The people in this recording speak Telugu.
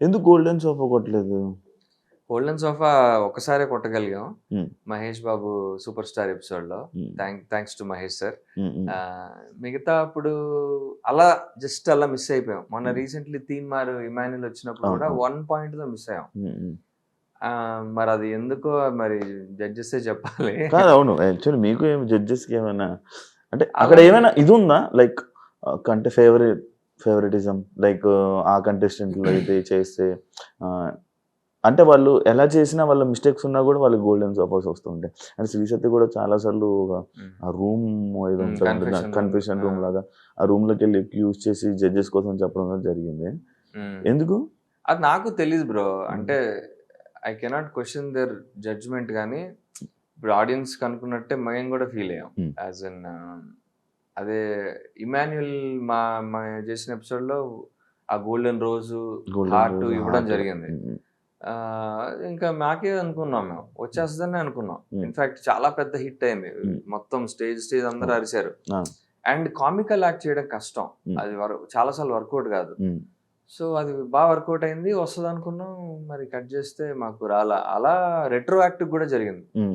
ఎందుకు గోల్డెన్ సోఫా కొట్టలేదు? గోల్డెన్ సోఫా ఒకసారే కొట్టగలిగాం. హ్మ్. మహేష్ బాబు సూపర్ స్టార్ ఎపిసోడ్‌లో. హ్మ్. Thanks to Mahesh sir. హ్మ్. హ్మ్. మిగతా అప్పుడు అలా జస్ట్ అలా మిస్ అయిపోయాం. మొన్న హ్మ్. రీసెంట్‌లీ 'తీన్మార్' ఇమాన్యుల్ వచ్చినప్పుడు అవును. కూడా అవును. 1 పాయింట్‌తో మిస్ అయ్యాం. హ్మ్. హ్మ్. మరది ఎందుకో మరి జడ్జెసే చెప్పాలి. కాదు. అవును. యాక్చువల్లీ మీకు జడ్జెస్‌కి ఏమైనా అంటే అక్కడ అలానే ఏమైనా ఇది ఉందా? లైక్ అంటే ఫేవరెటిజం లైక్ ఆ కంటెస్టెంట్‌లు ఇది చేస్తే ఆహ్, అంటే వాళ్ళు ఎలా చేసినా వాళ్ళ మిస్టేక్స్ ఉన్నా గూడా వాళ్ళకి గోల్డెన్ సోఫాస్ వస్తుంటాయి. అండ్ శ్రీ సత్య కూడా చాలా సార్లు హ్మ్. ఆ రూమ్ ఏదో హ్మ్. ఉంటదండి. Confession room. కన్ఫెషన్ రూమ్ లాగా ఆ రూమ్‌లోకెళ్ళి యూజ్ చేసి జడ్జెస్ కోసం చెప్పడం కూడా జరిగింది. హ్మ్. ఎందుకు? అది నాకు తెలీదు బ్రో. హ్మ్. అంటే I cannot question their judgement గానీ, ఇప్పుడు ఆడియన్స్‌కి అనుకున్నట్టే మేము గూడా ఫీల్ అయ్యాం. హ్మ్. యాస్ ఇన్ అదే ఇమాన్యుయల్ మా మా చేసిన ఎపిసోడ్‌లో ఆ గోల్డెన్ రోజు, గోల్డెన్ హార్ట్ రోజు, ఇవ్వడం హార్ట్. జరిగింది. హ్మ్. హ్మ్. ఇంకా మాకే అనుకున్నాం మేము. హ్మ్. వచ్చేస్తదనే అనుకున్నాం. హ్మ్. ఇన్‌ఫాక్ట్ చాలా పెద్ద హిట్ అయింది. హ్మ్. మొత్తం స్టేజ్ అందరూ అవును. అరిసారు. ఆ! అండ్ కామికల్ యాక్ట్ చేయడం కష్టం. హ్మ్. అది చాలా సార్లు వర్కౌట్ కాదు. హ్మ్. సో, అది వర్కౌట్ అయింది. వస్తదనుకున్నాం. మరి కట్ చేస్తే మాకు రాలా. అలా రెట్రో యాక్టివ్ కూడా జరిగింది. హ్మ్.